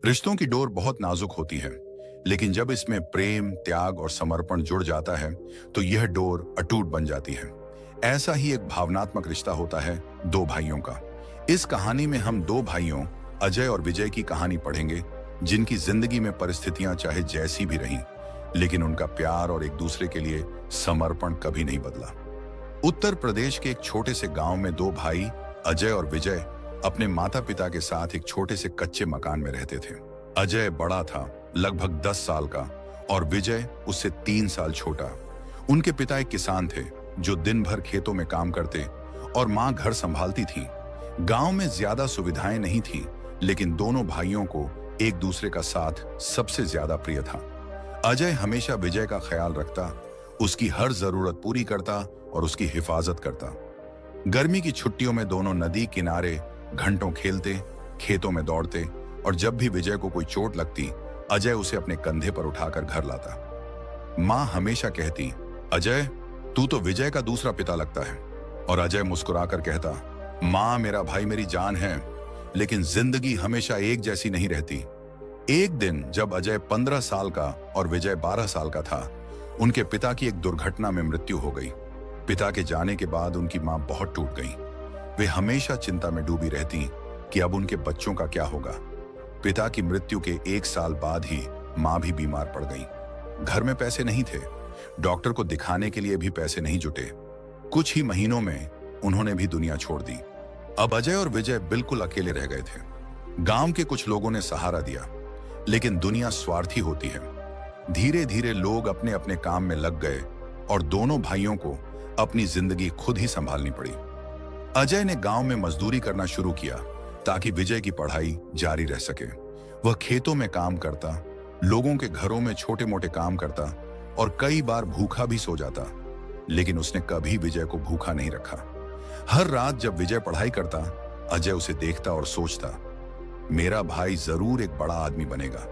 रिश्तों की डोर बहुत नाजुक होती है, लेकिन जब इसमें प्रेम, त्याग और समर्पण जुड़ जाता है, तो यह डोर अटूट बन जाती है। ऐसा ही एक भावनात्मक रिश्ता होता है दो भाइयों का। इस कहानी में हम दो भाइयों अजय और विजय की कहानी पढ़ेंगे, जिनकी जिंदगी में परिस्थितियां चाहे जैसी भी रहीं, लेकिन उनका प्यार और एक दूसरे के लिए समर्पण कभी नहीं बदला। उत्तर प्रदेश के एक छोटे से गांव में दो भाई अजय और विजय अपने माता पिता के साथ एक छोटे से कच्चे मकान में रहते थे। अजय बड़ा था, लगभग 10 साल का, और विजय उससे 3 साल छोटा। उनके पिता एक किसान थे जो दिन भर खेतों में काम करते और मां घर संभालती थी। गांव में ज्यादा सुविधाएं नहीं थी, लेकिन दोनों भाइयों को एक दूसरे का साथ सबसे ज्यादा प्रिय था। अजय हमेशा विजय का ख्याल रखता, उसकी हर जरूरत पूरी करता और उसकी हिफाजत करता। गर्मी की छुट्टियों में दोनों नदी किनारे घंटों खेलते, खेतों में दौड़ते, और जब भी विजय को कोई चोट लगती, अजय उसे अपने कंधे पर उठाकर घर लाता। मां हमेशा कहती, अजय, तू तो विजय का दूसरा पिता लगता है। और अजय मुस्कुराकर कहता, मां, मेरा भाई मेरी जान है, लेकिन जिंदगी हमेशा एक जैसी नहीं रहती। एक दिन जब अजय 15 साल का और विजय 12 साल का था, उनके पिता की एक दुर्घटना में मृत्यु हो गई। पिता के जाने के बाद उनकी मां बहुत टूट गई। वे हमेशा चिंता में डूबी रहती कि अब उनके बच्चों का क्या होगा। पिता की मृत्यु के 1 साल बाद ही मां भी बीमार पड़ गई। घर में पैसे नहीं थे, डॉक्टर को दिखाने के लिए भी पैसे नहीं जुटे। कुछ ही महीनों में उन्होंने भी दुनिया छोड़ दी। अब अजय और विजय बिल्कुल अकेले रह गए थे। गांव के कुछ लोगों ने सहारा दिया, लेकिन दुनिया स्वार्थी होती है। धीरे धीरे लोग अपने अपने काम में लग गए और दोनों भाइयों को अपनी जिंदगी खुद ही संभालनी पड़ी। अजय ने गांव में मजदूरी करना शुरू किया ताकि विजय की पढ़ाई जारी रह सके। वह खेतों में काम करता, लोगों के घरों में छोटे मोटे काम करता और कई बार भूखा भी सो जाता, लेकिन उसने कभी विजय को भूखा नहीं रखा। हर रात जब विजय पढ़ाई करता, अजय उसे देखता और सोचता, मेरा भाई जरूर एक बड़ा आदमी बनेगा।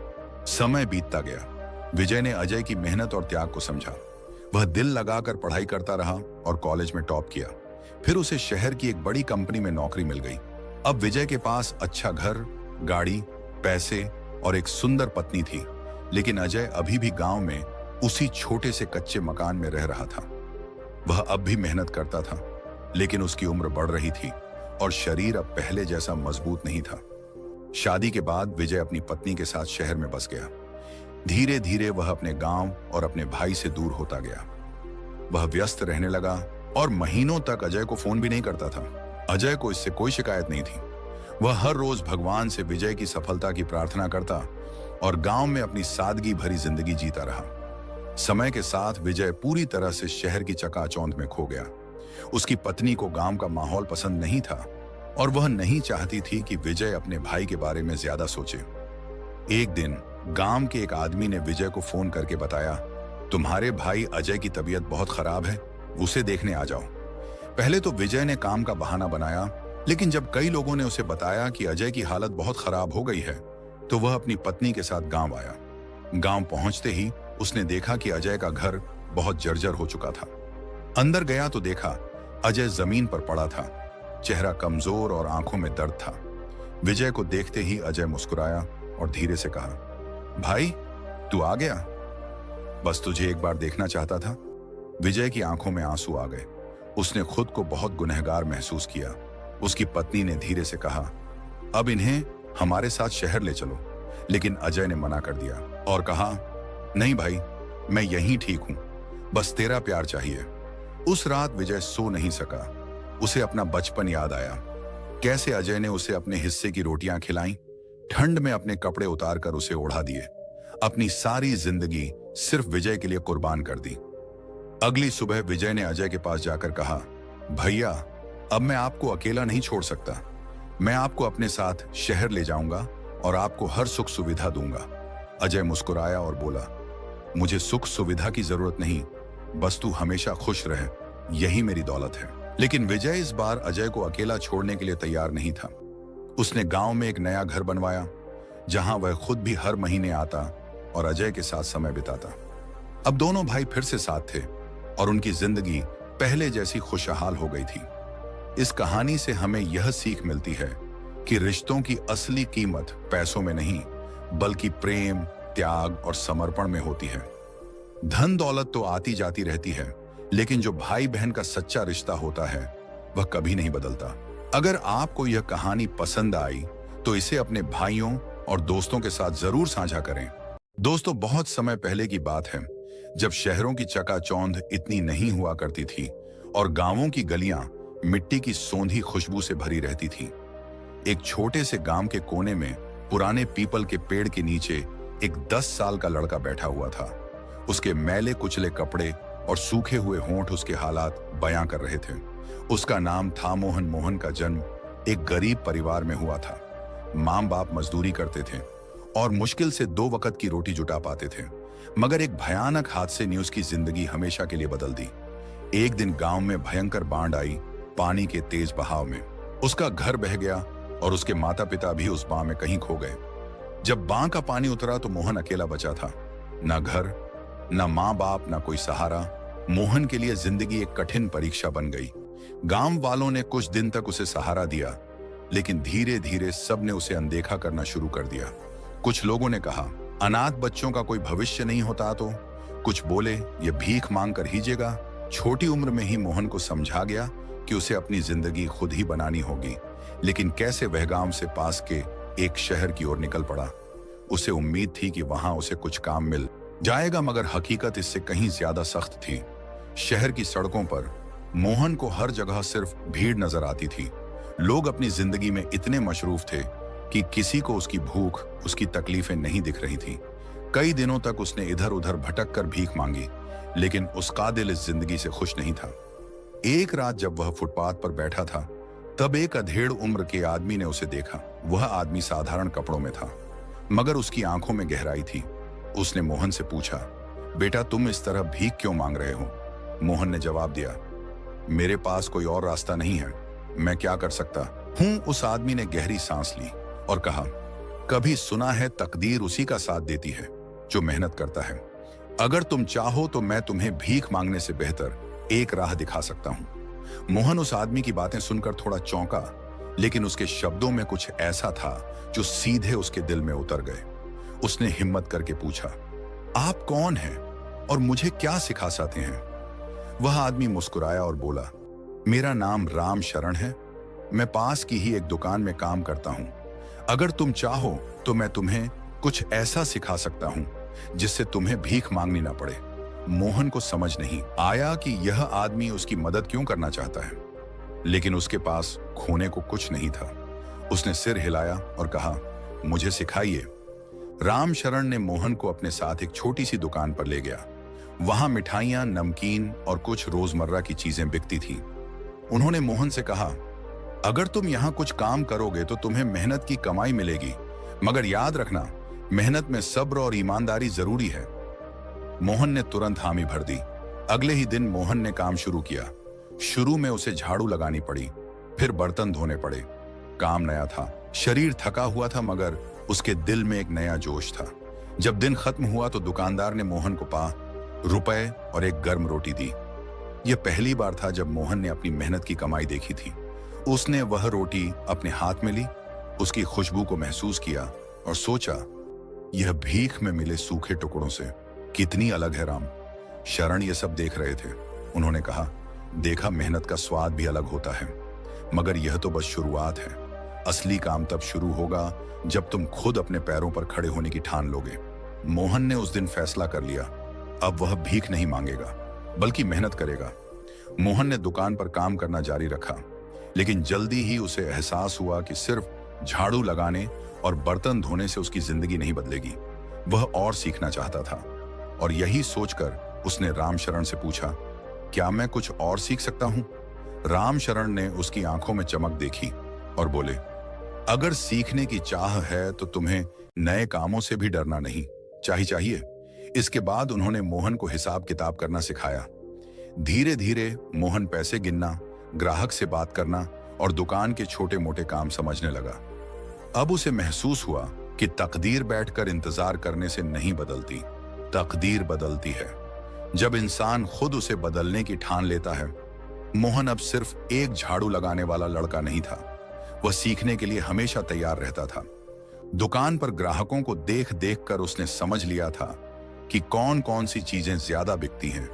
समय बीतता गया। विजय ने अजय की मेहनत और त्याग को समझा। वह दिल लगाकर पढ़ाई करता रहा और कॉलेज में टॉप किया। फिर उसे शहर की एक बड़ी कंपनी में नौकरी मिल गई। अब विजय के पास अच्छा घर, गाड़ी, पैसे और एक सुंदर पत्नी थी, लेकिन अजय अभी भी गांव में उसी छोटे से कच्चे मकान में रह रहा था। वह अब भी मेहनत करता था, लेकिन उसकी उम्र बढ़ रही थी और शरीर अब पहले जैसा मजबूत नहीं था। शादी के बाद विजय अपनी पत्नी के साथ शहर में बस गया। धीरे धीरे वह अपने गांव और अपने भाई से दूर होता गया। वह व्यस्त रहने लगा और महीनों तक अजय को फोन भी नहीं करता था। अजय को इससे कोई शिकायत नहीं थी। वह हर रोज भगवान से विजय की सफलता की प्रार्थना करता और गांव में अपनी सादगी भरी जिंदगी जीता रहा। समय के साथ विजय पूरी तरह से शहर की चकाचौंध में खो गया। उसकी पत्नी को गांव का माहौल पसंद नहीं था और वह नहीं चाहती थी कि विजय अपने भाई के बारे में ज्यादा सोचे। एक दिन गांव के एक आदमी ने विजय को फोन करके बताया, तुम्हारे भाई अजय की तबीयत बहुत खराब है, उसे देखने आ जाओ। पहले तो विजय ने काम का बहाना बनाया, लेकिन जब कई लोगों ने उसे बताया कि अजय की हालत बहुत खराब हो गई है, तो वह अपनी पत्नी के साथ गांव आया। गांव पहुंचते ही उसने देखा कि अजय का घर बहुत जर्जर हो चुका था। अंदर गया तो देखा अजय जमीन पर पड़ा था, चेहरा कमजोर और आंखों में दर्द था। विजय को देखते ही अजय मुस्कुराया और धीरे से कहा, भाई, तू आ गया? बस तुझे एक बार देखना चाहता था। विजय की आंखों में आंसू आ गए। उसने खुद को बहुत गुनहगार महसूस किया। उसकी पत्नी ने धीरे से कहा, अब इन्हें हमारे साथ शहर ले चलो। लेकिन अजय ने मना कर दिया और कहा, नहीं भाई, मैं यहीं ठीक हूं, बस तेरा प्यार चाहिए। उस रात विजय सो नहीं सका। उसे अपना बचपन याद आया, कैसे अजय ने उसे अपने हिस्से की रोटियां खिलाई, ठंड में अपने कपड़े उतार कर उसे ओढ़ा दिए, अपनी सारी जिंदगी सिर्फ विजय के लिए कुर्बान कर दी। अगली सुबह विजय ने अजय के पास जाकर कहा, भैया, अब मैं आपको अकेला नहीं छोड़ सकता। मैं आपको अपने साथ शहर ले जाऊंगा और आपको हर सुख सुविधा दूंगा। अजय मुस्कुराया और बोला, मुझे सुख सुविधा की जरूरत नहीं, बस तू हमेशा खुश रहे, यही मेरी दौलत है। लेकिन विजय इस बार अजय को अकेला छोड़ने के लिए तैयार नहीं था। उसने गांव में एक नया घर बनवाया, जहां वह खुद भी हर महीने आता और अजय के साथ समय बिताता। अब दोनों भाई फिर से साथ थे और उनकी जिंदगी पहले जैसी खुशहाल हो गई थी। इस कहानी से हमें यह सीख मिलती है कि रिश्तों की असली कीमत पैसों में नहीं, बल्कि प्रेम, त्याग और समर्पण में होती है। धन दौलत तो आती जाती रहती है, लेकिन जो भाई बहन का सच्चा रिश्ता होता है वह कभी नहीं बदलता। अगर आपको यह कहानी पसंद आई तो इसे अपने भाइयों और दोस्तों के साथ जरूर साझा करें। दोस्तों, बहुत समय पहले की बात है, जब शहरों की चकाचौंध इतनी नहीं हुआ करती थी और गांवों की गलियां मिट्टी की सोंधी खुशबू से भरी रहती थी। एक छोटे से गांव के कोने में पुराने पीपल के पेड़ के नीचे एक 10 साल का लड़का बैठा हुआ था। उसके मैले कुचले कपड़े और सूखे हुए होंठ उसके हालात बयां कर रहे थे। उसका नाम था मोहन। मोहन का जन्म एक गरीब परिवार में हुआ था। मां बाप मजदूरी करते थे और मुश्किल से 2 वक्त की रोटी जुटा पाते थे। मगर एक भयानक हादसे ने उसकी जिंदगी हमेशा के लिए बदल दी। एक दिन गांव में भयंकर बाढ़ आई। पानी के तेज बहाव में उसका घर बह गया और उसके माता पिता भी उस बाढ़ में कहीं खो गए। जब बाढ़ का पानी उतरा तो मोहन अकेला बचा था। ना घर, ना माँ बाप, ना कोई सहारा। मोहन के लिए जिंदगी एक कठिन परीक्षा बन गई। गांव वालों ने कुछ दिन तक उसे सहारा दिया, लेकिन धीरे धीरे सबने उसे अनदेखा करना शुरू कर दिया। कुछ लोगों ने कहा, अनाथ बच्चों का कोई भविष्य नहीं होता। तो कुछ बोले, ये भीख मांग कर हीजेगा। छोटी उम्र में ही मोहन को समझा गया कि उसे अपनी जिंदगी खुद ही बनानी होगी। लेकिन कैसे वह गांव से पास के एक शहर की ओर निकल पड़ा। उसे उम्मीद थी कि वहां उसे कुछ काम मिल जाएगा, मगर हकीकत इससे कहीं ज्यादा सख्त थी। शहर की सड़कों पर मोहन को हर जगह सिर्फ भीड़ नजर आती थी। लोग अपनी जिंदगी में इतने मशरूफ थे कि किसी को उसकी भूख, उसकी तकलीफें नहीं दिख रही थी। कई दिनों तक उसने इधर उधर भटक कर भीख मांगी, लेकिन उसका दिल इस जिंदगी से खुश नहीं था। एक रात जब वह फुटपाथ पर बैठा था, तब एक अधेड़ उम्र के आदमी ने उसे देखा। वह आदमी साधारण कपड़ों में था, मगर उसकी आंखों में गहराई थी। उसने मोहन से पूछा, बेटा तुम इस तरह भीख क्यों मांग रहे हो? मोहन ने जवाब दिया, मेरे पास कोई और रास्ता नहीं है, मैं क्या कर सकता हूं? उस आदमी ने गहरी सांस ली और कहा, कभी सुना है तकदीर उसी का साथ देती है जो मेहनत करता है। अगर तुम चाहो तो मैं तुम्हें भीख मांगने से बेहतर एक राह दिखा सकता हूं। मोहन उस आदमी की बातें सुनकर थोड़ा चौंका, लेकिन उसके शब्दों में कुछ ऐसा था जो सीधे उसके दिल में उतर गए। उसने हिम्मत करके पूछा, आप कौन हैं और मुझे क्या सिखा सकते हैं? वह आदमी मुस्कुराया और बोला, मेरा नाम राम शरण है। मैं पास की ही एक दुकान में काम करता हूं। अगर तुम चाहो तो मैं तुम्हें कुछ ऐसा सिखा सकता हूं जिससे तुम्हें भीख मांगनी ना पड़े। मोहन को समझ नहीं आया कि यह आदमी उसकी मदद क्यों करना चाहता है, लेकिन उसके पास खोने को कुछ नहीं था। उसने सिर हिलाया और कहा, मुझे सिखाइए। राम शरण ने मोहन को अपने साथ एक छोटी सी दुकान पर ले गया। वहां मिठाइयां, नमकीन और कुछ रोजमर्रा की चीजें बिकती थी। उन्होंने मोहन से कहा, अगर तुम यहाँ कुछ काम करोगे तो तुम्हें मेहनत की कमाई मिलेगी, मगर याद रखना मेहनत में सब्र और ईमानदारी जरूरी है। मोहन ने तुरंत हामी भर दी। अगले ही दिन मोहन ने काम शुरू किया। शुरू में उसे झाड़ू लगानी पड़ी, फिर बर्तन धोने पड़े। काम नया था, शरीर थका हुआ था, मगर उसके दिल में एक नया जोश था। जब दिन खत्म हुआ तो दुकानदार ने मोहन को ₹5 और एक गर्म रोटी दी। यह पहली बार था जब मोहन ने अपनी मेहनत की कमाई देखी थी। उसने वह रोटी अपने हाथ में ली, उसकी खुशबू को महसूस किया और सोचा, यह भीख में मिले सूखे टुकड़ों से कितनी अलग है। राम शरण ये सब देख रहे थे। उन्होंने कहा, देखा, मेहनत का स्वाद भी अलग होता है, मगर यह तो बस शुरुआत है। असली काम तब शुरू होगा जब तुम खुद अपने पैरों पर खड़े होने की ठान लोगे। मोहन ने उस दिन फैसला कर लिया, अब वह भीख नहीं मांगेगा बल्कि मेहनत करेगा। मोहन ने दुकान पर काम करना जारी रखा, लेकिन जल्दी ही उसे एहसास हुआ कि सिर्फ झाड़ू लगाने और बर्तन धोने से उसकी जिंदगी नहीं बदलेगी। वह और सीखना चाहता था, और यही सोचकर उसने राम शरण से पूछा, क्या मैं कुछ और सीख सकता हूं? राम शरण ने उसकी आंखों में चमक देखी और बोले, अगर सीखने की चाह है तो तुम्हें नए कामों से भी डरना नहीं चाहिए। इसके बाद उन्होंने मोहन को हिसाब किताब करना सिखाया। धीरे धीरे मोहन पैसे गिनना, ग्राहक से बात करना और दुकान के छोटे मोटे काम समझने लगा। अब उसे महसूस हुआ कि तकदीर बैठकर इंतजार करने से नहीं बदलती, तकदीर बदलती है जब इंसान खुद उसे बदलने की ठान लेता है। मोहन अब सिर्फ एक झाड़ू लगाने वाला लड़का नहीं था, वह सीखने के लिए हमेशा तैयार रहता था। दुकान पर ग्राहकों को देख देख कर उसने समझ लिया था कि कौन कौन सी चीजें ज्यादा बिकती हैं,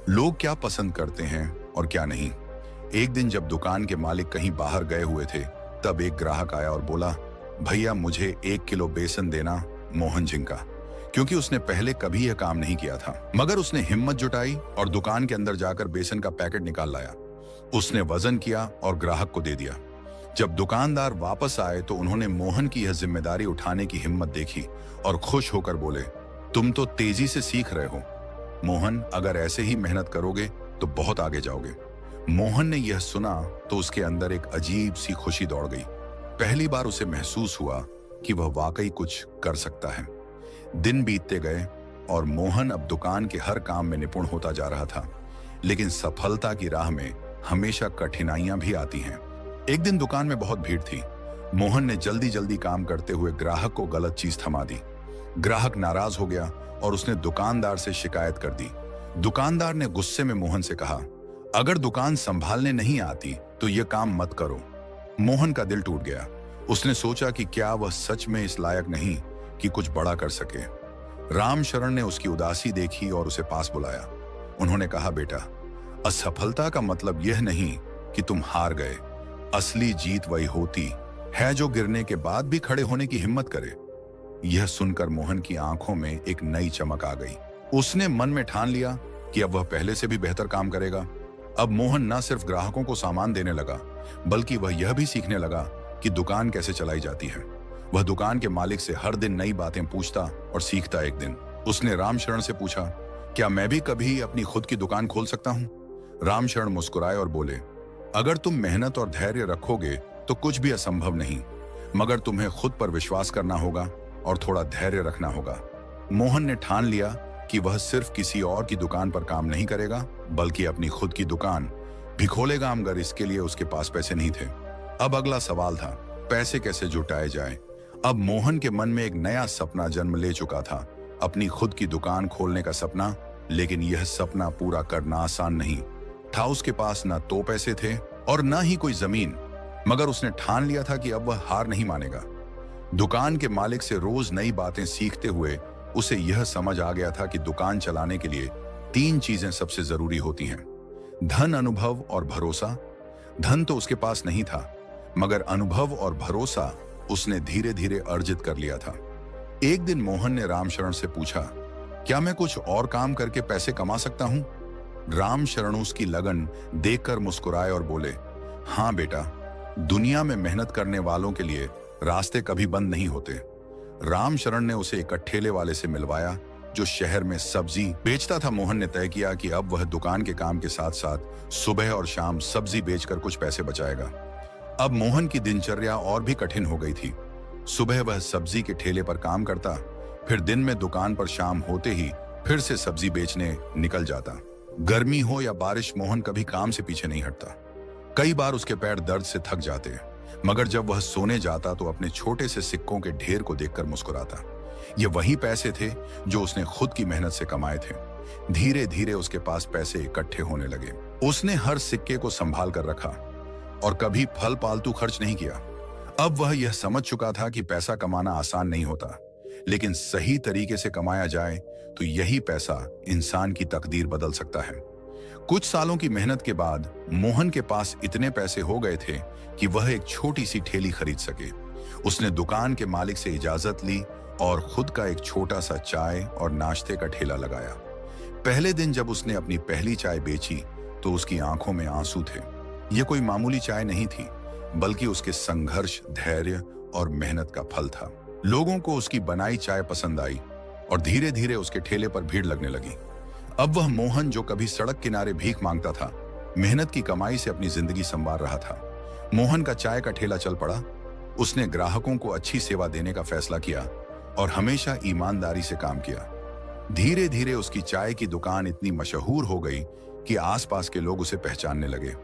लोग क्या पसंद करते हैं और क्या नहीं। एक दिन जब दुकान के मालिक कहीं बाहर गए हुए थे, तब एक ग्राहक आया और बोला, भैया मुझे 1 किलो बेसन देना मोहन झिंका। क्योंकि उसने पहले कभी यह काम नहीं किया था, मगर उसने हिम्मत जुटाई और दुकान के अंदर जाकर बेसन का पैकेट निकाल लाया। उसने वजन किया और ग्राहक को दे दिया। जब दुकानदार वापस आए तो उन्होंने मोहन की यह जिम्मेदारी उठाने की हिम्मत देखी और खुश होकर बोले, तुम तो तेजी से सीख रहे हो मोहन, अगर ऐसे ही मेहनत करोगे तो बहुत आगे जाओगे। मोहन ने यह सुना तो उसके अंदर एक अजीब सी खुशी दौड़ गई। पहली बार उसे महसूस हुआ कि वह वाकई कुछ कर सकता है। दिन बीतते गए और मोहन अब दुकान के हर काम में निपुण होता जा रहा था, लेकिन सफलता की राह में हमेशा कठिनाइयां भी आती हैं। एक दिन दुकान में बहुत भीड़ थी। मोहन ने जल्दी जल्दी काम करते हुए ग्राहक को गलत चीज थमा दी। ग्राहक नाराज हो गया और उसने दुकानदार से शिकायत कर दी। दुकानदार ने गुस्से में मोहन से कहा, अगर दुकान संभालने नहीं आती तो यह काम मत करो। मोहन का दिल टूट गया। उसने सोचा कि क्या वह सच में इस लायक नहीं कि कुछ बड़ा कर सके। रामशरण ने उसकी उदासी देखी और उसे पास बुलाया। उन्होंने कहा, बेटा, असफलता का मतलब यह नहीं कि तुम हार गए। असली जीत वही होती है जो गिरने के बाद भी खड़े होने की हिम्मत करे। यह सुनकर मोहन की आंखों में एक नई चमक आ गई। उसने मन में ठान लिया कि अब वह पहले से भी बेहतर काम करेगा। अब मोहन न सिर्फ ग्राहकों को सामान देने लगा, बल्कि वह यह भी सीखने लगा कि दुकान कैसे चलाई जाती है। वह दुकान के मालिक से हर दिन नई बातें पूछता और सीखता। एक दिन उसने रामशरण से पूछा, क्या मैं भी कभी अपनी खुद की दुकान खोल सकता हूं? रामशरण मुस्कुराए और बोले, अगर तुम मेहनत और धैर्य रखोगे तो कुछ भी असंभव नहीं, मगर तुम्हें खुद पर विश्वास करना होगा और थोड़ा धैर्य रखना होगा। मोहन ने ठान लिया कि वह सिर्फ किसी और की दुकान पर काम नहीं करेगा, बल्कि अपनी खुद की दुकान भी खोलेगा, मगर इसके लिए उसके पास पैसे नहीं थे। अब अगला सवाल था, पैसे कैसे जुटाए जाए। अब मोहन के मन में एक नया सपना जन्म ले चुका था, अपनी खुद की दुकान खोलने का सपना। लेकिन यह सपना पूरा करना आसान नहीं था। उसके पास ना तो पैसे थे और ना ही कोई जमीन, मगर उसने ठान लिया था कि अब वह हार नहीं मानेगा। दुकान के मालिक से रोज नई बातें सीखते हुए उसे यह समझ आ गया था कि दुकान चलाने के लिए 3 चीजें सबसे जरूरी होती हैं, धन, अनुभव और भरोसा। धन तो उसके पास नहीं था, मगर अनुभव और भरोसा उसने धीरे धीरे अर्जित कर लिया था। एक दिन मोहन ने रामशरण से पूछा, क्या मैं कुछ और काम करके पैसे कमा सकता हूं? रामशरण उसकी लगन देखकर मुस्कुराए और बोले, हाँ बेटा, दुनिया में मेहनत करने वालों के लिए रास्ते कभी बंद नहीं होते। रामशरण ने उसे एक ठेले वाले से मिलवाया जो शहर में सब्जी बेचता था। मोहन ने तय किया कि अब वह दुकान के काम के साथ साथ सुबह और शाम सब्जी बेचकर कुछ पैसे बचाएगा। अब मोहन की दिनचर्या और भी कठिन हो गई थी। सुबह वह सब्जी के ठेले पर काम करता, फिर दिन में दुकान पर शाम होते ही फिर से सब्जी बेचने निकल जाता। गर्मी हो या बारिश, मोहन कभी काम से पीछे नहीं हटता। कई बार उसके पैर दर्द से थक जाते, मगर जब वह सोने जाता तो अपने छोटे से सिक्कों के ढेर को देखकर मुस्कुराता। ये वही पैसे थे जो उसने खुद की मेहनत से कमाए थे। धीरे धीरे उसके पास पैसे इकट्ठे होने लगे। उसने हर सिक्के को संभाल कर रखा और कभी फल पालतू खर्च नहीं किया। अब वह यह समझ चुका था कि पैसा कमाना आसान नहीं होता, लेकिन सही तरीके से कमाया जाए तो यही पैसा इंसान की तकदीर बदल सकता है। कुछ सालों की मेहनत के बाद मोहन के पास इतने पैसे हो गए थे कि वह एक छोटी सी ठेली खरीद सके। उसने दुकान के मालिक से इजाजत ली और खुद का एक छोटा सा चाय और नाश्ते का ठेला लगाया। पहले दिन जब उसने अपनी पहली चाय बेची तो उसकी आंखों में आंसू थे। यह कोई मामूली चाय नहीं थी, बल्कि उसके संघर्ष, धैर्य और मेहनत का फल था। लोगों को उसकी बनाई चाय पसंद आई और धीरे धीरे उसके ठेले पर भीड़ लगने लगी। अब वह मोहन, जो कभी सड़क किनारे भीख मांगता था, मेहनत की कमाई से अपनी जिंदगी संवार रहा था। मोहन का चाय का ठेला चल पड़ा। उसने ग्राहकों को अच्छी सेवा देने का फैसला किया और हमेशा ईमानदारी से काम किया। धीरे धीरे उसकी चाय की दुकान इतनी मशहूर हो गई कि आसपास के लोग उसे पहचानने लगे।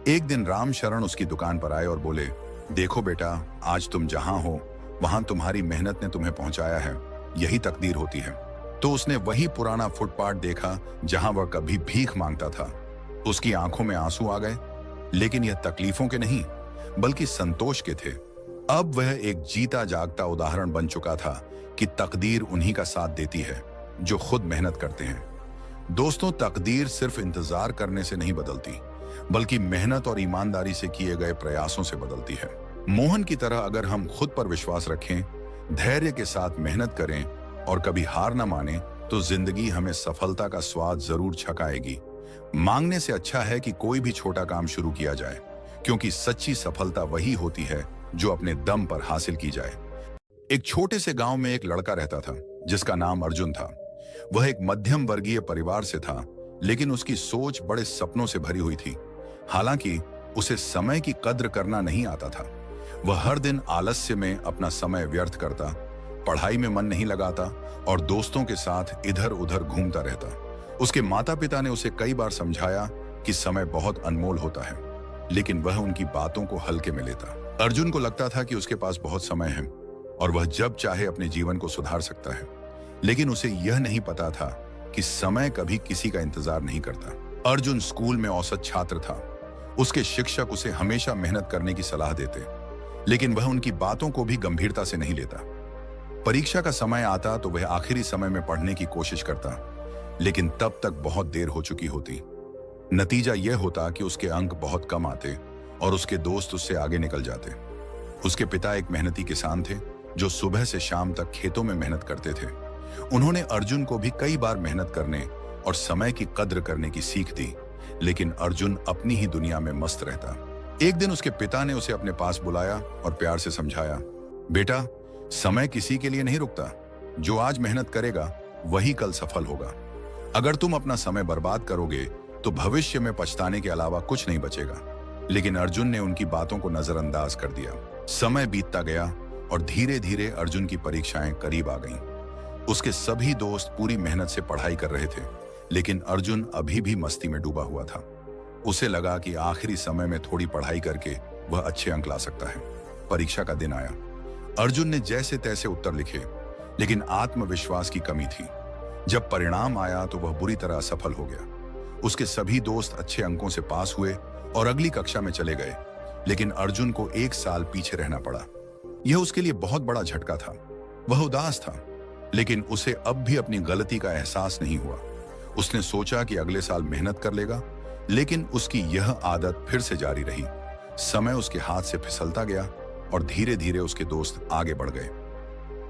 एक दिन रामशरण उसकी दुकान पर आए और बोले, देखो बेटा, आज तुम जहां हो वहां तुम्हारी मेहनत ने तुम्हें पहुंचाया है। यही तकदीर होती है। तो उसने वही पुराना फुटपाथ देखा जहां वह कभी भीख मांगता था। उसकी आंखों में आंसू आ गए, लेकिन यह तकलीफों के नहीं बल्कि संतोष के थे। अब वह एक जीता जागता उदाहरण बन चुका था कि तकदीर उन्हीं का साथ देती है जो खुद मेहनत करते हैं। दोस्तों, तकदीर सिर्फ इंतजार करने से नहीं बदलती, बल्कि मेहनत और ईमानदारी से किए गए प्रयासों से बदलती है। मोहन की तरह अगर हम खुद पर विश्वास रखें, धैर्य के साथ मेहनत करें और कभी हार न माने, तो जिंदगी हमें सफलता का स्वाद जरूर छकाएगी। मांगने से अच्छा है कि कोई भी छोटा काम शुरू किया जाए, क्योंकि सच्ची सफलता वही होती है जो अपने दम पर हासिल की जाए। एक छोटे से गांव में एक लड़का रहता था जिसका नाम अर्जुन था। वह एक मध्यम वर्गीय परिवार से था, लेकिन उसकी सोच बड़े सपनों से भरी हुई थी। हालांकि उसे समय की कद्र करना नहीं आता था। वह हर दिन आलस्य में अपना समय व्यर्थ करता, पढ़ाई में मन नहीं लगाता और दोस्तों के साथ इधर उधर घूमता रहता। उसके माता पिता ने उसे कई बार समझाया कि समय बहुत अनमोल होता है, लेकिन वह उनकी बातों को हल्के में लेता। अर्जुन को लगता था कि उसके पास बहुत समय है और वह जब चाहे अपने जीवन को सुधार सकता है, लेकिन उसे यह नहीं पता था कि समय कभी किसी का इंतजार नहीं करता। अर्जुन स्कूल में औसत छात्र था। उसके शिक्षक उसे हमेशा मेहनत करने की सलाह देते, लेकिन वह उनकी बातों को भी गंभीरता से नहीं लेता। परीक्षा का समय आता तो वह आखिरी समय में पढ़ने की कोशिश करता, लेकिन तब तक बहुत देर हो चुकी होती। नतीजा यह होता कि उसके अंक बहुत कम आते और उसके दोस्त उससे आगे निकल जाते। उसके पिता एक मेहनती किसान थे जो सुबह से शाम तक खेतों में मेहनत करते थे। उन्होंने अर्जुन को भी कई बार मेहनत करने और समय की कद्र करने की सीख दी, लेकिन अर्जुन अपनी ही दुनिया में मस्त रहता। एक दिन उसके पिता ने उसे अपने पास बुलाया और प्यार से समझाया, बेटा, समय किसी के लिए नहीं रुकता। जो आज मेहनत करेगा वही कल सफल होगा। अगर तुम अपना समय बर्बाद करोगे तो भविष्य में पछताने के अलावा कुछ नहीं बचेगा। लेकिन अर्जुन ने उनकी बातों को नजरअंदाज कर दिया। समय बीतता गया और धीरे धीरे अर्जुन की परीक्षाएं करीब आ गईं। उसके सभी दोस्त पूरी मेहनत से पढ़ाई कर रहे थे, लेकिन अर्जुन अभी भी मस्ती में डूबा हुआ था। उसे लगा कि आखिरी समय में थोड़ी पढ़ाई करके वह अच्छे अंक ला सकता है। परीक्षा का दिन आया। अर्जुन ने जैसे तैसे उत्तर लिखे, लेकिन आत्मविश्वास की कमी थी। जब परिणाम आया तो वह बुरी तरह असफल हो गया। उसके सभी दोस्त अच्छे अंकों से पास हुए और अगली कक्षा में चले गए, लेकिन अर्जुन को 1 साल पीछे रहना पड़ा। यह उसके लिए बहुत बड़ा झटका था। वह उदास था, लेकिन उसे अब भी अपनी गलती का एहसास नहीं हुआ। उसने सोचा कि अगले साल मेहनत कर लेगा, लेकिन उसकी यह आदत फिर से जारी रही। समय उसके हाथ से फिसलता गया और धीरे धीरे उसके दोस्त आगे बढ़ गए।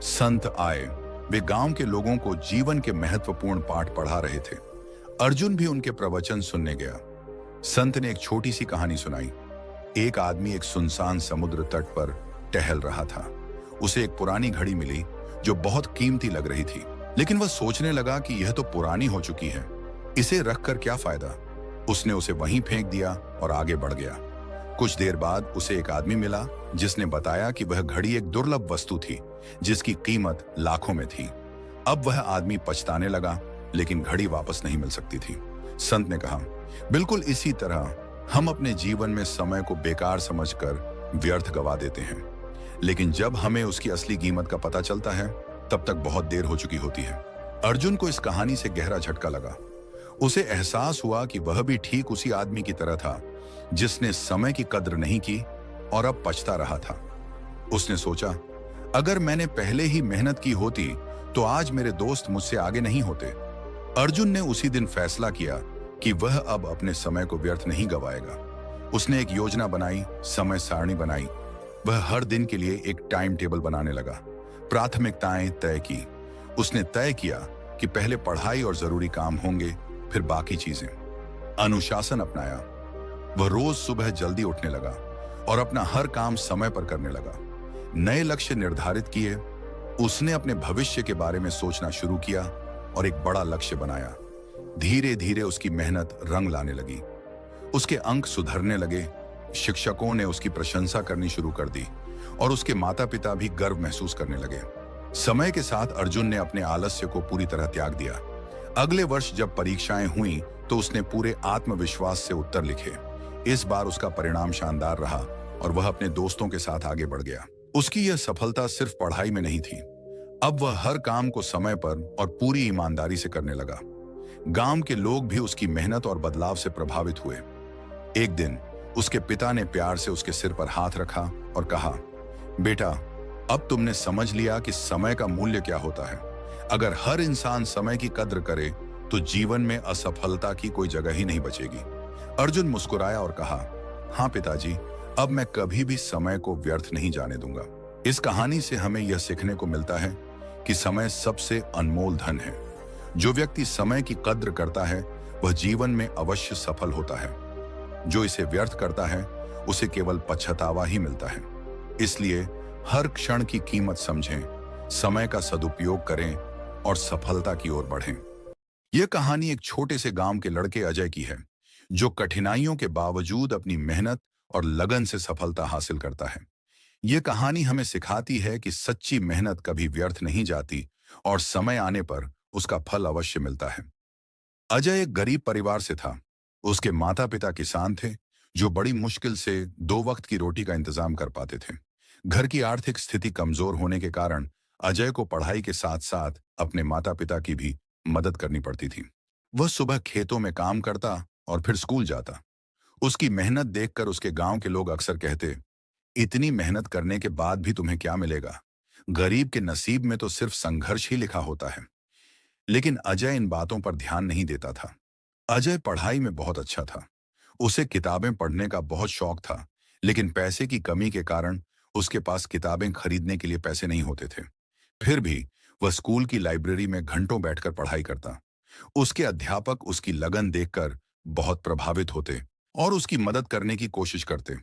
संत आए। वे गांव के लोगों को जीवन के महत्वपूर्ण पाठ पढ़ा रहे थे। अर्जुन भी उनके प्रवचन सुनने गया। संत ने एक छोटी सी कहानी सुनाई। एक आदमी एक सुनसान समुद्र तट पर टहल रहा था। उसे एक पुरानी घड़ी मिली जो बहुत कीमती लग रही थी, लेकिन वह सोचने लगा कि यह तो पुरानी हो चुकी है, इसे रखकर क्या फायदा। उसने उसे वहीं फेंक दिया और आगे बढ़ गया। कुछ देर बाद उसे एक आदमी मिला जिसने बताया कि वह घड़ी एक दुर्लभ वस्तु थी जिसकी कीमत लाखों में थी। अब वह आदमी पछताने लगा, लेकिन घड़ी वापस नहीं मिल सकती थी। संत ने कहा, बिल्कुल इसी तरह हम अपने जीवन में समय को बेकार समझकर व्यर्थ गवा देते हैं, लेकिन जब हमें उसकी असली कीमत का पता चलता है तब तक बहुत देर हो चुकी होती है। अर्जुन को इस कहानी से गहरा झटका लगा। उसे एहसास हुआ कि वह भी ठीक उसी आदमी की तरह था जिसने समय की कद्र नहीं की और अब पछता रहा था। उसने सोचा, अगर मैंने पहले ही मेहनत की होती तो आज मेरे दोस्त मुझसे आगे नहीं होते। अर्जुन ने उसी दिन फैसला किया कि वह अब अपने समय को व्यर्थ नहीं गवाएगा। उसने एक योजना बनाई, समय सारणी बनाई। वह हर दिन के लिए एक टाइम टेबल बनाने लगा, प्राथमिकताएं तय की। उसने तय किया कि पहले पढ़ाई और जरूरी काम होंगे, फिर बाकी चीजें। अनुशासन अपनाया। वह रोज सुबह जल्दी उठने लगा और अपना हर काम समय पर करने लगा। नए लक्ष्य निर्धारित किए। उसने अपने भविष्य के बारे में सोचना शुरू किया और एक बड़ा लक्ष्य बनाया। धीरे धीरे उसकी मेहनत रंग लाने लगी। उसके अंक सुधरने लगे। शिक्षकों ने उसकी प्रशंसा करनी शुरू कर दी और उसके माता पिता भी गर्व महसूस करने लगे। समय के साथ अर्जुन ने अपने आलस्य को पूरी तरह त्याग दिया। अगले वर्ष जब परीक्षाएं हुई तो उसने पूरे आत्मविश्वास से उत्तर लिखे। इस बार उसका परिणाम शानदार रहा और वह अपने दोस्तों के साथ आगे बढ़ गया। उसकी यह सफलता सिर्फ पढ़ाई में नहीं थी। अब वह हर काम को समय पर और पूरी ईमानदारी से करने लगा। गांव के लोग भी उसकी मेहनत और बदलाव से प्रभावित हुए। एक दिन उसके पिता ने प्यार से उसके सिर पर हाथ रखा और कहा, बेटा, अब तुमने समझ लिया कि समय का मूल्य क्या होता है। अगर हर इंसान समय की कद्र करे तो जीवन में असफलता की कोई जगह ही नहीं बचेगी। अर्जुन मुस्कुराया और कहा, हाँ पिताजी, अब मैं कभी भी समय को व्यर्थ नहीं जाने दूंगा। इस कहानी से हमें यह सीखने को मिलता है कि समय सबसे अनमोल धन है। जो व्यक्ति समय की कद्र करता है वह जीवन में अवश्य सफल होता है। जो इसे व्यर्थ करता है उसे केवल पछतावा ही मिलता है। इसलिए हर क्षण की कीमत समझें, समय का सदुपयोग करें और सफलता की ओर बढ़ें। यह कहानी एक छोटे से गांव के लड़के अजय की है, जो कठिनाइयों के बावजूद अपनी मेहनत और लगन से सफलता हासिल करता है। यह कहानी हमें सिखाती है कि सच्ची मेहनत कभी व्यर्थ नहीं जाती और समय आने पर उसका फल अवश्य मिलता है। अजय एक गरीब परिवार से था। उसके माता पिता किसान थे, जो बड़ी मुश्किल से 2 वक्त की रोटी का इंतजाम कर पाते थे। घर की आर्थिक स्थिति कमजोर होने के कारण अजय को पढ़ाई के साथ साथ अपने माता पिता की भी मदद करनी पड़ती थी। वह सुबह खेतों में काम करता और फिर स्कूल जाता। उसकी मेहनत देखकर उसके गांव के लोग अक्सर कहते, इतनी मेहनत करने के बाद भी तुम्हें क्या मिलेगा? गरीब के नसीब में तो सिर्फ संघर्ष ही लिखा होता है। लेकिन अजय इन बातों पर ध्यान नहीं देता था। अजय पढ़ाई में बहुत अच्छा था। उसे किताबें पढ़ने का बहुत शौक था, लेकिन पैसे की कमी के कारण उसके पास किताबें खरीदने के लिए पैसे नहीं होते थे। फिर भी वह स्कूल की लाइब्रेरी में घंटों बैठकर पढ़ाई करता। उसके अध्यापक उसकी लगन देखकर बहुत प्रभावित होते और उसकी मदद करने की कोशिश करते।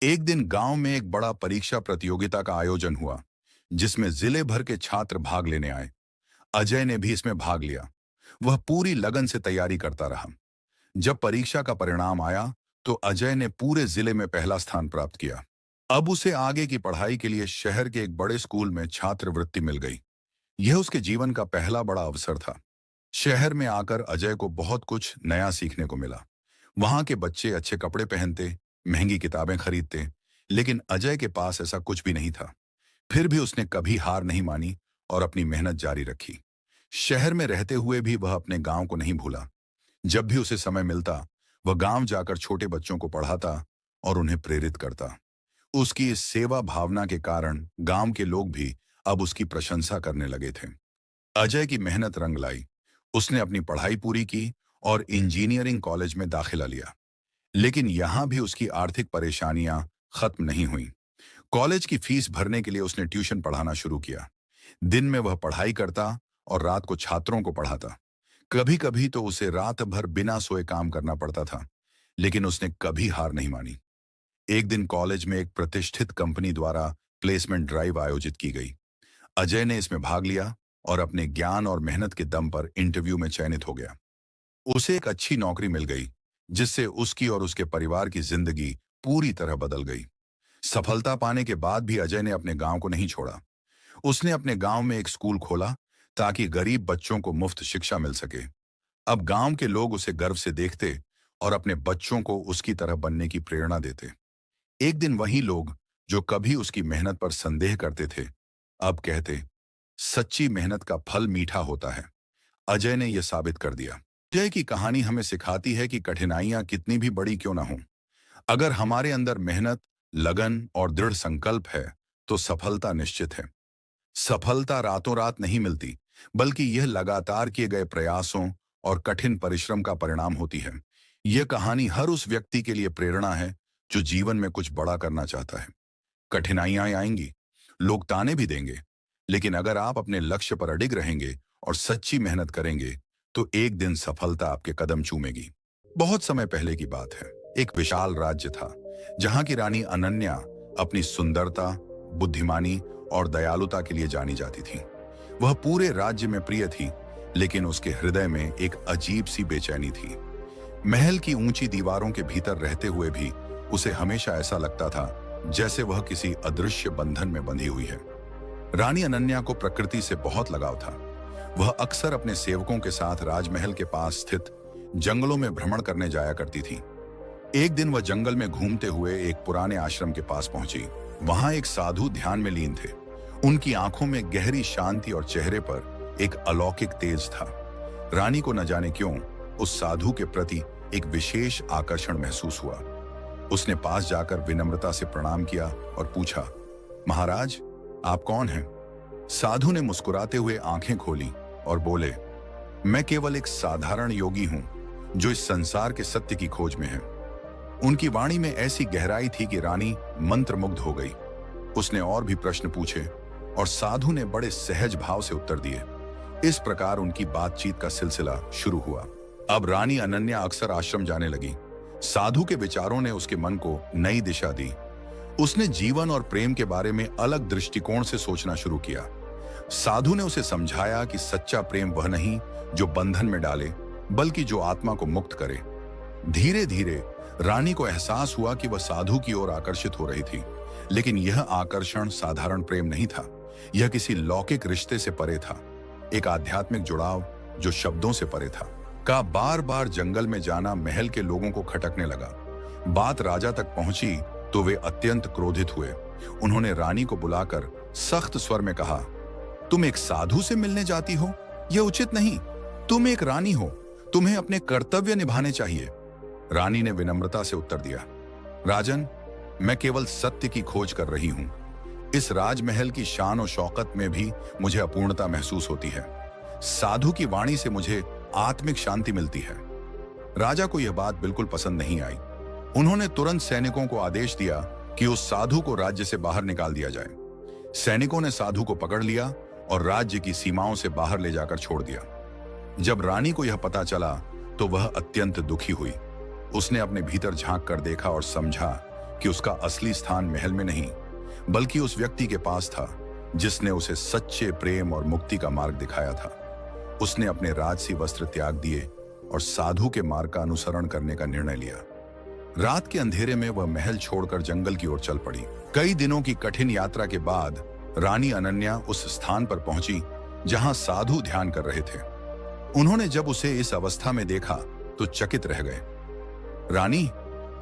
एक दिन गांव में एक बड़ा परीक्षा प्रतियोगिता का आयोजन हुआ, जिसमें जिले भर के छात्र भाग लेने आए। अजय ने भी इसमें भाग लिया। वह पूरी लगन से तैयारी करता रहा। जब परीक्षा का परिणाम आया तो अजय ने पूरे जिले में पहला स्थान प्राप्त किया। अब उसे आगे की पढ़ाई के लिए शहर के एक बड़े स्कूल में छात्रवृत्ति मिल गई। यह उसके जीवन का पहला बड़ा अवसर था। शहर में आकर अजय को बहुत कुछ नया सीखने को मिला। वहां के बच्चे अच्छे कपड़े पहनते, महंगी किताबें खरीदते, लेकिन अजय के पास ऐसा कुछ भी नहीं था। फिर भी उसने कभी हार नहीं मानी और अपनी मेहनत जारी रखी। शहर में रहते हुए भी वह अपने गांव को नहीं भूला। जब भी उसे समय मिलता वह गांव जाकर छोटे बच्चों को पढ़ाता और उन्हें प्रेरित करता। उसकी इस सेवा भावना के कारण गांव के लोग भी अब उसकी प्रशंसा करने लगे थे। अजय की मेहनत रंग लाई। उसने अपनी पढ़ाई पूरी की और इंजीनियरिंग कॉलेज में दाखिला लिया। लेकिन यहां भी उसकी आर्थिक परेशानियां खत्म नहीं हुई। कॉलेज की फीस भरने के लिए उसने ट्यूशन पढ़ाना शुरू किया। दिन में वह पढ़ाई करता और रात को छात्रों को पढ़ाता। कभी कभी तो उसे रात भर बिना सोए काम करना पड़ता था, लेकिन उसने कभी हार नहीं मानी। एक दिन कॉलेज में एक प्रतिष्ठित कंपनी द्वारा प्लेसमेंट ड्राइव आयोजित की गई। अजय ने इसमें भाग लिया और अपने ज्ञान और मेहनत के दम पर इंटरव्यू में चयनित हो गया। उसे एक अच्छी नौकरी मिल गई, जिससे उसकी और उसके परिवार की जिंदगी पूरी तरह बदल गई। सफलता पाने के बाद भी अजय ने अपने गांव को नहीं छोड़ा। उसने अपने गांव में एक स्कूल खोला ताकि गरीब बच्चों को मुफ्त शिक्षा मिल सके। अब गांव के लोग उसे गर्व से देखते और अपने बच्चों को उसकी तरह बनने की प्रेरणा देते। एक दिन वही लोग जो कभी उसकी मेहनत पर संदेह करते थे, अब कहते, सच्ची मेहनत का फल मीठा होता है। अजय ने यह साबित कर दिया। अजय की कहानी हमें सिखाती है कि कठिनाइयां कितनी भी बड़ी क्यों ना हो, अगर हमारे अंदर मेहनत, लगन और दृढ़ संकल्प है तो सफलता निश्चित है। सफलता रातों रात नहीं मिलती, बल्कि यह लगातार किए गए प्रयासों और कठिन परिश्रम का परिणाम होती है। यह कहानी हर उस व्यक्ति के लिए प्रेरणा है जो जीवन में कुछ बड़ा करना चाहता है। कठिनाइयां आएंगी, लोग ताने भी देंगे, लेकिन अगर आप अपने लक्ष्य पर अडिग रहेंगे और सच्ची मेहनत करेंगे तो एक दिन सफलता आपके कदम चूमेगी। बहुत समय पहले की बात है। एक विशाल राज्य था जहां की रानी अनन्या अपनी सुंदरता, बुद्धिमानी और दयालुता के लिए जानी जाती थी। वह पूरे राज्य में प्रिय थी, लेकिन उसके हृदय में एक अजीब सी बेचैनी थी। महल की ऊंची दीवारों के भीतर रहते हुए भी उसे हमेशा ऐसा लगता था जैसे वह किसी अदृश्य बंधन में बंधी हुई है। रानी अनन्या को प्रकृति से बहुत लगाव था। वह अक्सर अपने सेवकों के साथ राजमहल के पास स्थित जंगलों में भ्रमण करने जाया करती थी। एक दिन वह जंगल में घूमते हुए एक पुराने आश्रम के पास पहुंची। वहां एक साधु ध्यान में लीन थे। उनकी आंखों में गहरी शांति और चेहरे पर एक अलौकिक तेज था। रानी को न जाने क्यों उस साधु के प्रति एक विशेष आकर्षण महसूस हुआ। उसने पास जाकर विनम्रता से प्रणाम किया और पूछा, महाराज, आप कौन हैं? साधु ने मुस्कुराते हुए आंखें खोली और बोले, मैं केवल एक साधारण योगी हूं जो इस संसार के सत्य की खोज में है। उनकी वाणी में ऐसी गहराई थी कि रानी मंत्रमुग्ध हो गई। उसने और भी प्रश्न पूछे और साधु ने बड़े सहज भाव से उत्तर दिए। इस प्रकार उनकी बातचीत का सिलसिला शुरू हुआ। अब रानी अनन्या अक्सर आश्रम जाने लगी। साधु के विचारों ने उसके मन को नई दिशा दी। उसने जीवन और प्रेम के बारे में अलग दृष्टिकोण से सोचना शुरू किया। साधु ने उसे समझाया कि सच्चा प्रेम वह नहीं जो बंधन में डाले, बल्कि जो आत्मा को मुक्त करे। धीरे धीरे रानी को एहसास हुआ कि वह साधु की ओर आकर्षित हो रही थी, लेकिन यह आकर्षण साधारण प्रेम नहीं था। यह किसी लौकिक रिश्ते से परे था, एक आध्यात्मिक जुड़ाव जो शब्दों से परे था। का बार बार जंगल में जाना महल के लोगों को खटकने लगा। बात राजा तक पहुंची तो वे अत्यंत क्रोधित हुए। उन्होंने रानी को बुलाकर सख्त स्वर में कहा, तुम एक साधु से मिलने जाती हो? यह उचित नहीं। तुम एक रानी हो, तुम्हें अपने कर्तव्य निभाने चाहिए। रानी ने विनम्रता से उत्तर दिया, राजन, मैं केवल सत्य की खोज कर रही हूं। इस राजमहल की शान और शौकत में भी मुझे अपूर्णता महसूस होती है। साधु की वाणी से मुझे आत्मिक शांति मिलती है। राजा को यह बात बिल्कुल पसंद नहीं आई। उन्होंने तुरंत सैनिकों को आदेश दिया कि उस साधु को राज्य से बाहर निकाल दिया जाए। सैनिकों ने साधु को पकड़ लिया और राज्य की सीमाओं से बाहर ले जाकर छोड़ दिया। जब रानी को यह पता चला तो वह अत्यंत दुखी हुई। उसने अपने भीतर झांक कर देखा और समझा कि उसका असली स्थान महल में नहीं, बल्कि उस व्यक्ति के पास था जिसने उसे सच्चे प्रेम और मुक्ति का मार्ग दिखाया था। उसने अपने राजसी वस्त्र त्याग दिए और साधु के मार्ग का अनुसरण करने का निर्णय लिया। रात के अंधेरे में वह महल छोड़कर जंगल की ओर चल पड़ी। कई दिनों की कठिन यात्रा के बाद रानी अनन्या उस स्थान पर पहुंची जहां साधु ध्यान कर रहे थे। उन्होंने जब उसे इस अवस्था में देखा तो चकित रह गए। रानी,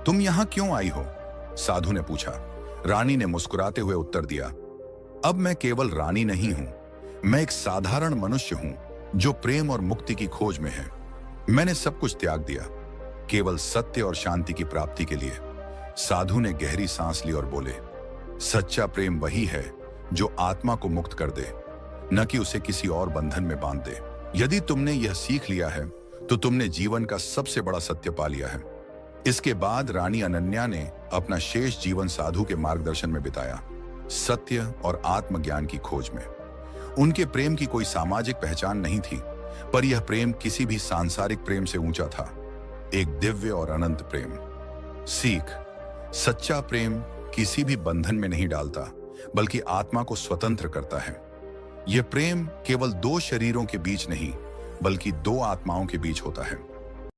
तुम यहां क्यों आई हो? साधु ने पूछा। रानी ने मुस्कुराते हुए उत्तर दिया, अब मैं केवल रानी नहीं हूं, मैं एक साधारण मनुष्य हूं जो प्रेम और मुक्ति की खोज में है। मैंने सब कुछ त्याग दिया केवल सत्य और शांति की प्राप्ति के लिए। साधु ने गहरी सांस ली और बोले, सच्चा प्रेम वही है जो आत्मा को मुक्त कर दे, न कि उसे किसी और बंधन में बांध दे। यदि तुमने यह सीख लिया है तो तुमने जीवन का सबसे बड़ा सत्य पा लिया है। इसके बाद रानी अनन्या ने अपना शेष जीवन साधु के मार्गदर्शन में बिताया, सत्य और आत्मज्ञान की खोज में। उनके प्रेम की कोई सामाजिक पहचान नहीं थी, पर यह प्रेम किसी भी सांसारिक प्रेम से ऊंचा था, एक दिव्य और अनंत प्रेम। सीख, सच्चा प्रेम किसी भी बंधन में नहीं डालता, बल्कि आत्मा को स्वतंत्र करता है। यह प्रेम केवल दो शरीरों के बीच नहीं, बल्कि दो आत्माओं के बीच होता है।